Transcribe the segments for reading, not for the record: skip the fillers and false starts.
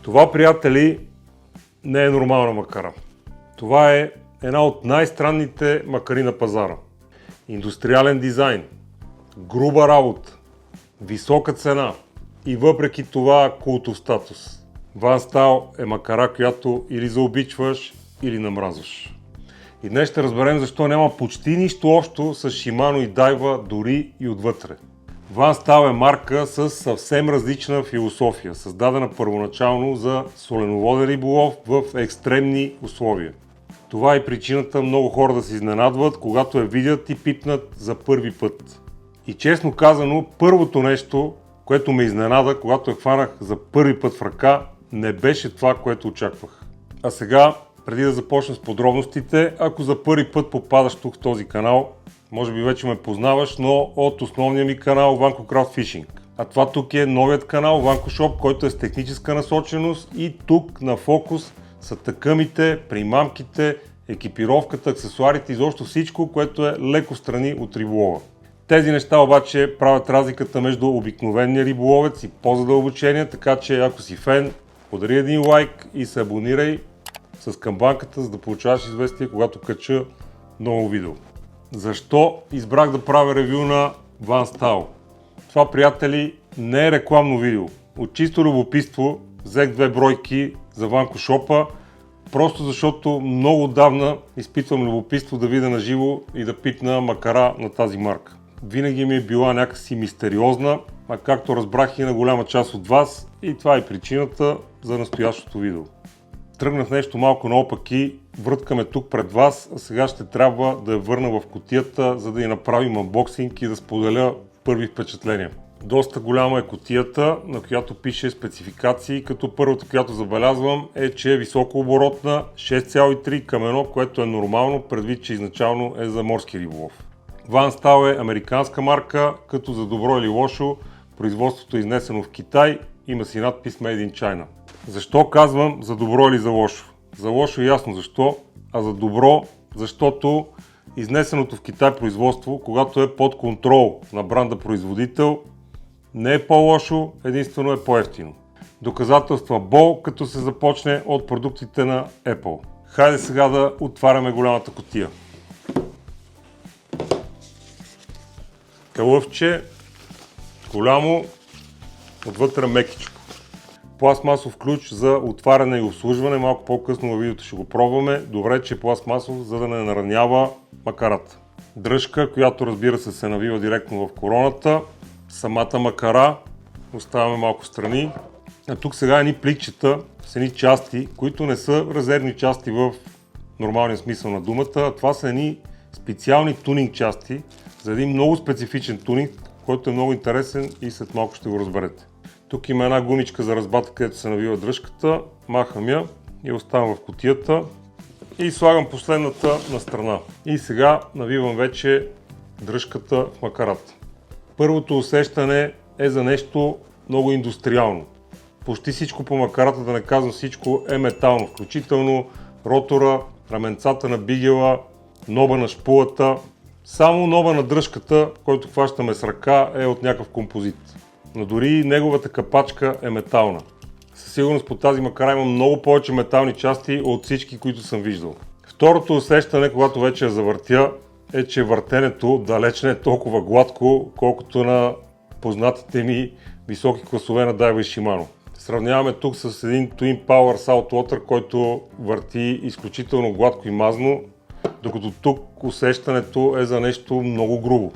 Това, приятели, не е нормална макара. Това е една от най-странните макари на пазара. Индустриален дизайн, груба работа, висока цена и въпреки това култов статус. Ван Стайл е макара, която или заобичваш, или намразваш. И днес ще разберем защо няма почти нищо общо с Shimano и Daiwa, дори и отвътре. Ван Стайл е марка с съвсем различна философия, създадена първоначално за соленоводен риболов в екстремни условия. Това е причината много хора да се изненадват, когато я видят и пипнат за първи път. И честно казано, първото нещо, което ме изненада, когато я хванах за първи път в ръка, не беше това, което очаквах. А сега, преди да започна с подробностите, ако за първи път попадаш тук в този канал, може би вече ме познаваш, но от основния ми канал Vanco Craft Fishing. А това тук е новият канал Vanco Shop, който е с техническа насоченост и тук на фокус са тъкъмите, примамките, екипировката, аксесуарите, изобщо всичко, което е леко страни от риболова. Тези неща обаче правят разликата между обикновения риболовец и по-задълбочения, така че ако си фен, удари един лайк и се абонирай с камбанката, за да получаваш известие, когато кача ново видео. Защо избрах да правя ревю на Ван Стайл? Това, приятели, не е рекламно видео. От чисто любопитство взех 2 бройки за Vanco Shop, просто защото много отдавна изпитвам любопитство да видя на живо и да пипна макара на тази марка. Винаги ми е била някакси мистериозна, а както разбрах и на голяма част от вас, и това е причината за настоящото видео. Тръгнах нещо малко наопаки, връткаме тук пред вас, а сега ще трябва да я върна в кутията, за да я направим анбоксинг и да споделя първи впечатления. Доста голяма е кутията, на която пише спецификации, като първата, която забелязвам, е, че е високооборотна 6,3 към 1, което е нормално, предвид, че изначално е за морски риболов. Ван Стайл е американска марка, като за добро или лошо, производството е изнесено в Китай, има си надпис Made in China. Защо казвам за добро или за лошо? За лошо е ясно защо, а за добро, защото изнесеното в Китай производство, когато е под контрол на бранда производител, не е по-лошо, единствено е по-евтино. Доказателства бол, като се започне от продуктите на Apple. Хайде сега да отваряме голямата кутия. Кълъвче, голямо, отвътре мекичко. Пластмасов ключ за отваряне и обслужване, малко по-късно във видеото ще го пробваме. Добре, че е пластмасов, за да не наранява макарата. Дръжка, която разбира се навива директно в короната. Самата макара оставяме малко страни. А тук сега едни пликчета с едни части, които не са резервни части в нормалния смисъл на думата, а това са едни специални тунинг части за един много специфичен тунинг, който е много интересен и след малко ще го разберете. Тук има една гумичка за разбата, където се навива дръжката, махам я и оставам в кутията и слагам последната на страна. И сега навивам вече дръжката в макарата. Първото усещане е за нещо много индустриално. Почти всичко по макарата, да не казвам всичко, е метално, включително ротора, раменцата на бигела, ноба на шпулата. Само ноба на дръжката, който хващаме с ръка, е от някакъв композит. Но дори неговата капачка е метална. Със сигурност по тази макара има много повече метални части от всички, които съм виждал. Второто усещане, когато вече я завъртя, е, че въртенето далеч не е толкова гладко, колкото на познатите ми високи класове на Daiwa и Shimano. Сравняваме тук с един Twin Power Saltwater, който върти изключително гладко и мазно, докато тук усещането е за нещо много грубо.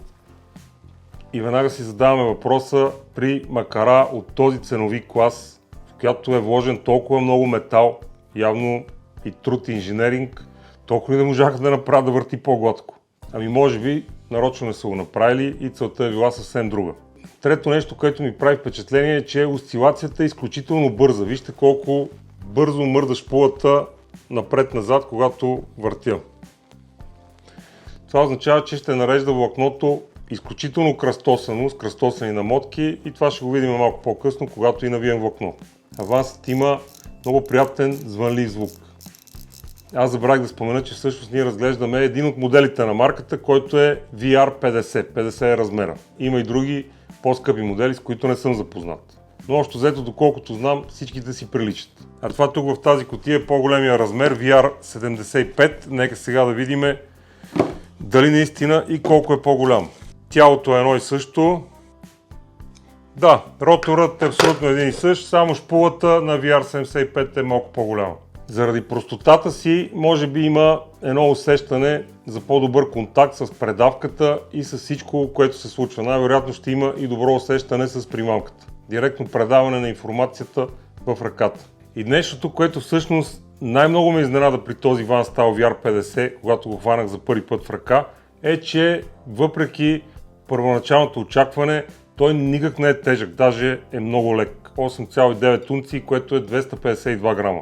И веднага си задаваме въпроса при макара от този ценови клас, в която е вложен толкова много метал, явно и труд и инженеринг, толкова ли не можаха да направят да върти по-гладко? Ами може би нарочно не са го направили и целта е била съвсем друга. Трето нещо, което ми прави впечатление е, че осцилацията е изключително бърза. Вижте колко бързо мърда шпулата напред-назад, когато въртя. Това означава, че ще нарежда влакното изключително кръстосано, с кръстосани намотки и това ще го видим малко по-късно, когато и навием влакно. Авансът има много приятен звънлив звук. Аз забравих да спомена, че всъщност ние разглеждаме един от моделите на марката, който е VR50. 50 е размера. Има и други по-скъпи модели, с които не съм запознат. но общо взето, доколкото знам, всичките си приличат. А това тук в тази кутия е по-големия размер, VR75. Нека сега да видим дали наистина и колко е по-голям. Тялото е едно и също. Да, роторът е абсолютно един и същ, само шпулата на VR75 е малко по-голяма. Заради простотата си, може би има едно усещане за по-добър контакт с предавката и с всичко, което се случва. Най-вероятно ще има и добро усещане с примамката. Директно предаване на информацията в ръката. И днешното, което всъщност най-много ме изненада при този VanStyle VR50, когато го хванах за първи път в ръка, е, че въпреки първоначалното очакване, той никак не е тежък, даже е много лек. 8,9 унции, което е 252 грама.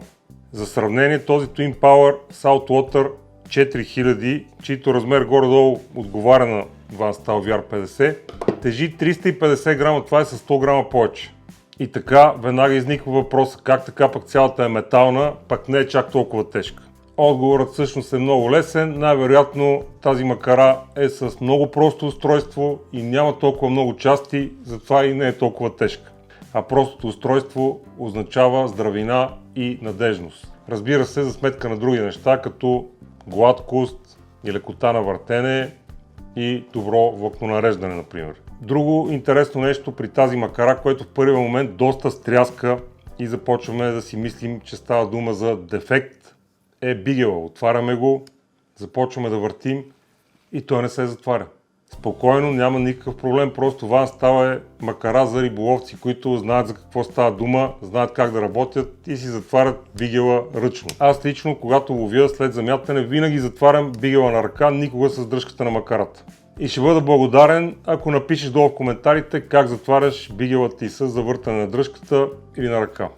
За сравнение, този Twin Power Saltwater 4000, чийто размер горе-долу отговаря на VanStyle VR50, тежи 350 грама, това е с 100 грама повече. И така веднага изниква въпроса, как така пък цялата е метална, пък не е чак толкова тежка. Отговорът всъщност е много лесен, най-вероятно тази макара е с много просто устройство и няма толкова много части, затова и не е толкова тежка. А простото устройство означава здравина и надежност. Разбира се, за сметка на други неща, като гладкост и лекота на въртене и добро влакнонареждане, например. Друго интересно нещо при тази макара, което в първия момент доста стряска и започваме да си мислим, че става дума за дефект, е бигела. Отваряме го, започваме да въртим и той не се затваря. Спокойно, няма никакъв проблем, просто VanStyle е макара за риболовци, които знаят за какво става дума, знаят как да работят и си затварят бигела ръчно. Аз лично, когато ловя след замятане, винаги затварям бигела на ръка, никога с дръжката на макарата. И ще бъда благодарен, ако напишеш долу в коментарите как затваряш бигела ти с завъртане на дръжката или на ръка.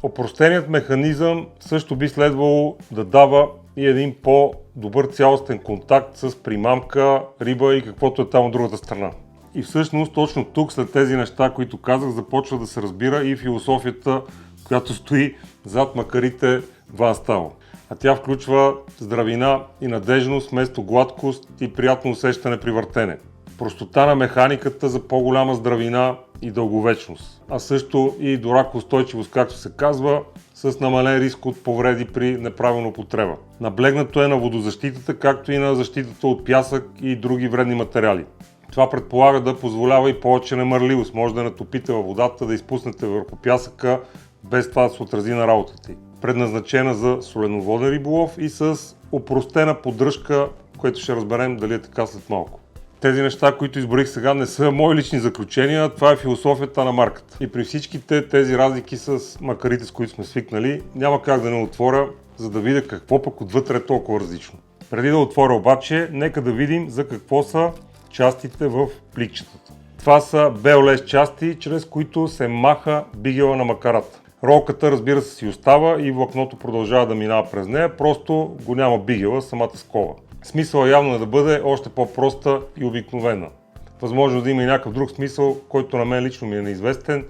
Опростеният механизъм също би следвало да дава и един по-добър цялостен контакт с примамка, риба и каквото е там от другата страна. И всъщност точно тук, след тези неща, които казах, започва да се разбира и философията, която стои зад макарите VanStyle. А тя включва здравина и надежност вместо гладкост и приятно усещане при въртене. Простота на механиката за по-голяма здравина и дълговечност, а също и до ракоустойчивост, както се казва, с намален риск от повреди при неправилна употреба. Наблегнато е на водозащитата, както и на защитата от пясък и други вредни материали. Това предполага да позволява и повече немърливост. Може да натопите във водата, да изпуснете върху пясъка, без това да се отрази на работата й. Предназначена за соленоводен риболов и с опростена поддръжка, което ще разберем дали е така след малко. Тези неща, които изборих сега, не са мои лични заключения, това е философията на марката. И при всичките тези разлики с макарите, с които сме свикнали, няма как да не отворя, за да видя какво пък отвътре е толкова различно. Преди да отворя обаче, нека да видим за какво са частите в пликчетата. Това са BLS части, чрез които се маха бигела на макарата. Ролката, разбира се, си остава и влакното продължава да минава през нея, просто го няма бигела, самата скова. Смисъл явно е да бъде още по-проста и обикновена. Възможно да има и някакъв друг смисъл, който на мен лично ми е неизвестен.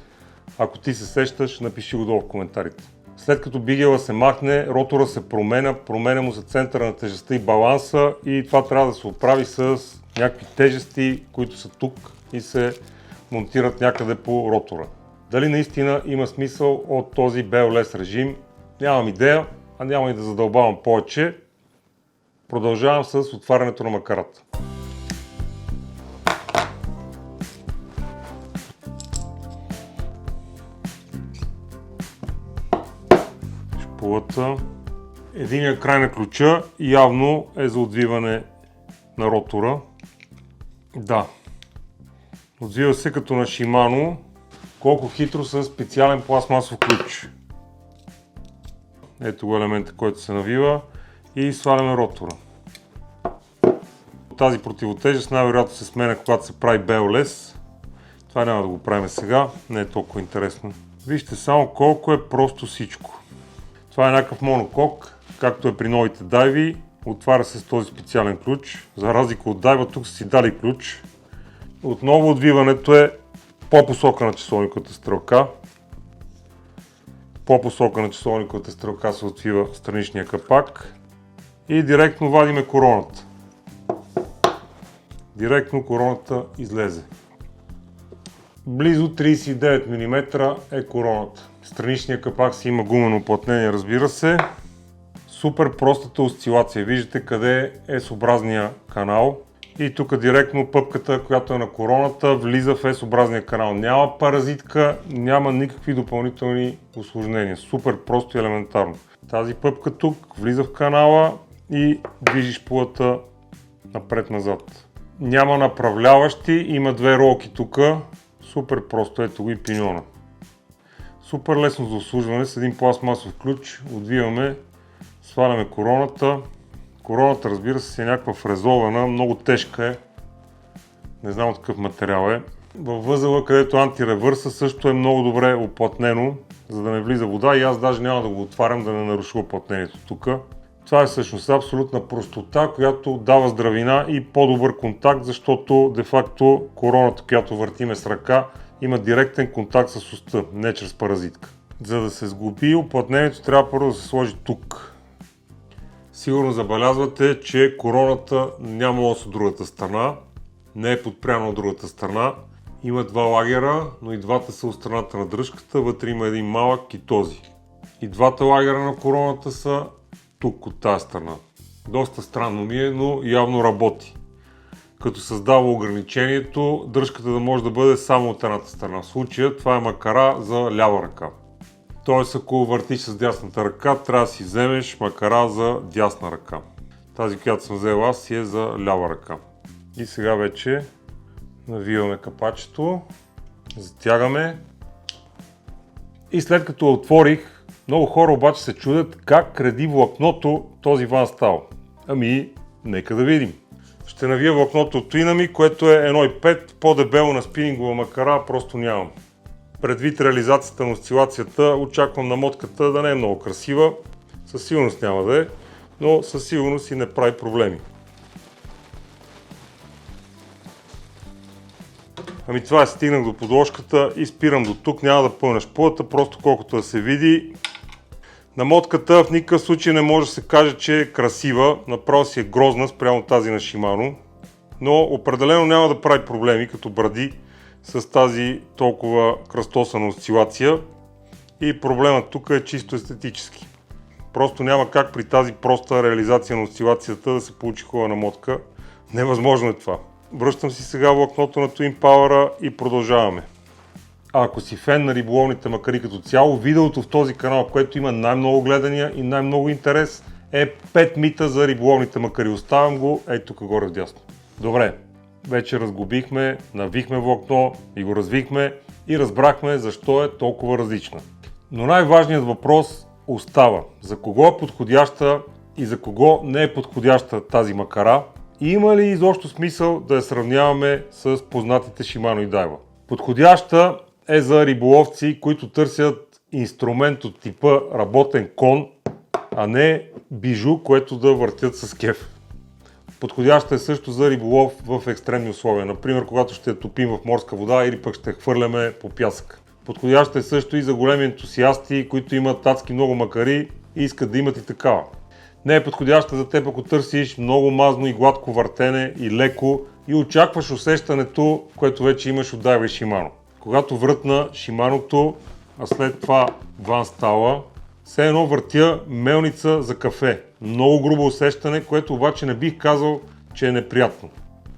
Ако ти се сещаш, напиши го долу в коментарите. След като бигела се махне, ротора се променя му се центъра на тежестта и баланса и това трябва да се оправи с някакви тежести, които са тук и се монтират някъде по ротора. Дали наистина има смисъл от този BLS режим, нямам идея, а няма и да задълбавам повече. Продължавам с отварянето на макарата. Шпулата. Единият край на ключа явно е за отвиване на ротора. Да. Отвива се като на Shimano. Колко хитро с специален пластмасов ключ. Ето го елемента, който се навива. И сваляме ротора. Тази противотежест най-вероятно се сменя, когато се прави BLS. Това няма да го правим сега, не е толкова интересно. Вижте само колко е просто всичко. Това е някакъв монокок, както е при новите дайви. Отваря се с този специален ключ. За разлика от дайва, тук са си дали ключ. Отново отвиването е по посока на часовниковата стрелка. По посока на часовниковата стрелка се отвива страничния капак. И директно вадиме короната. Директно короната излезе. Близо 39 мм е короната. Страничният капак си има гумено уплътнение, разбира се. Супер простата осцилация. Виждате къде е S-образния канал. И тук директно пъпката, която е на короната, влиза в S-образния канал. Няма паразитка, няма никакви допълнителни усложнения. Супер просто и елементарно. Тази пъпка тук влиза в канала и движиш пулата напред-назад. Няма направляващи, има две ролки тук. Супер просто, ето го и пиньона. Супер лесно за обслужване с един пластмасов ключ. Отвиваме, сваляме короната. Короната, разбира се, е някаква фрезована, много тежка е. Не знам от какъв материал е. Във възела, където антиревърса, също е много добре уплътнено, за да не влиза вода и аз даже няма да го отварям, да не наруша уплътнението тук. Това е всъщност абсолютна простота, която дава здравина и по-добър контакт, защото де-факто короната, която въртиме с ръка, има директен контакт с уста, не чрез паразитка. За да се сглоби, уплътнението трябва първо да се сложи тук. Сигурно забелязвате, че короната няма ос от другата страна, не е подпряна от другата страна. Има два лагера, но и двата са от страната на дръжката, вътре има един малък и този. И двата лагера на короната са тук от тази страна. Доста странно ми е, но явно работи. Като създава ограничението, дръжката да може да бъде само от едната страна. В случая това е макара за лява ръка. Тоест, ако въртиш с дясната ръка, трябва да си вземеш макара за дясна ръка. Тази, която съм взел аз, си е за лява ръка. И сега вече навиваме капачето, затягаме. И след като отворих, много хора обаче се чудят как реди влакното този Ванстал. Ами, нека да видим. Ще навия влакното от Twinami, което е 1,5, по-дебело на спинингова макара, просто нямам. Предвид реализацията на осцилацията, очаквам намотката да не е много красива. Със сигурност няма да е, но със сигурност и не прави проблеми. Ами това е, стигнах до подложката и спирам до тук, няма да пълнеш пулата, просто колкото да се види. Намотката в никакъв случай не може да се каже, че е красива, направо си е грозна спрямо тази на Shimano, но определено няма да прави проблеми като бради с тази толкова кръстосана осцилация и проблемът тук е чисто естетически. Просто няма как при тази проста реализация на осцилацията да се получи хубава намотка. Невъзможно е това. Връщам си сега влакното на Twin Power и продължаваме. А ако си фен на риболовните макари като цяло, видеото в този канал, в което има най-много гледания и най-много интерес, е 5 мита за риболовните макари. Оставям го ей тук горе вдясно. Добре, вече разглобихме, навихме влакно и го развихме и разбрахме защо е толкова различна. Но най-важният въпрос остава. За кого е подходяща и за кого не е подходяща тази макара? И има ли изобщо смисъл да я сравняваме с познатите Shimano и Daiwa? Подходяща е за риболовци, които търсят инструмент от типа работен кон, а не бижу, което да въртят с кеф. Подходяща е също за риболов в екстремни условия, например когато ще я топим в морска вода или пък ще хвърляме по пясък. Подходяща е също и за големи ентусиасти, които имат адски много макари и искат да имат и такава. Не е подходяща за теб, ако търсиш много мазно и гладко въртене и леко и очакваш усещането, което вече имаш от Daiwa и Shimano. Когато врътна Shimano-то, а след това Ванстала, все едно въртя мелница за кафе. Много грубо усещане, което обаче не бих казал, че е неприятно.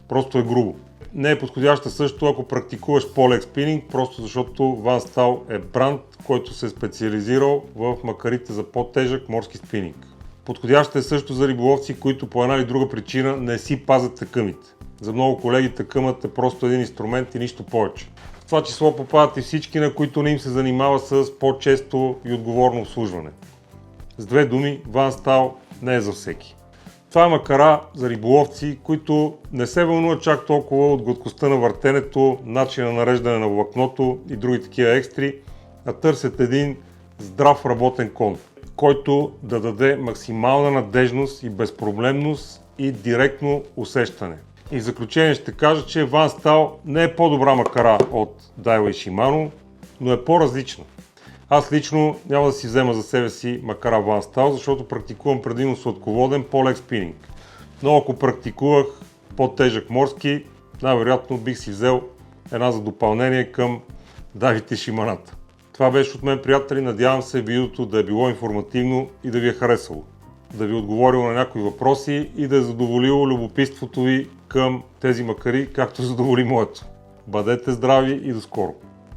Просто е грубо. Не е подходяща също, ако практикуваш по-лек спининг, просто защото Ванстал е бранд, който се е специализирал в макарите за по-тежък морски спининг. Подходяща е също за риболовци, които по една или друга причина не си пазят тъкъмите. За много колеги тъкъмът е просто един инструмент и нищо повече. В това число попадат и всички, на които не им се занимава с по-често и отговорно обслужване. С две думи, Ванстал не е за всеки. Това е макара за риболовци, които не се вълнуват чак толкова от гладкостта на въртенето, начина на нареждане на влакното и други такива екстри, а търсят един здрав работен кон, който да даде максимална надежност и безпроблемност и директно усещане. И в заключение ще кажа, че Ванстал не е по-добра макара от Daiwa и Shimano, но е по-различна. Аз лично няма да си взема за себе си макара Ванстал, защото практикувам предимно сладководен по-лек спининг. Но ако практикувах по-тежък морски, най-вероятно бих си взел една за допълнение към Давид и Шиманата. Това беше от мен, приятели. Надявам се видеото да е било информативно и да ви е харесало. Да ви е отговорило на някои въпроси и да е задоволило любопитството ви към тези макари, както задоволи моето. Бъдете здрави и до скоро!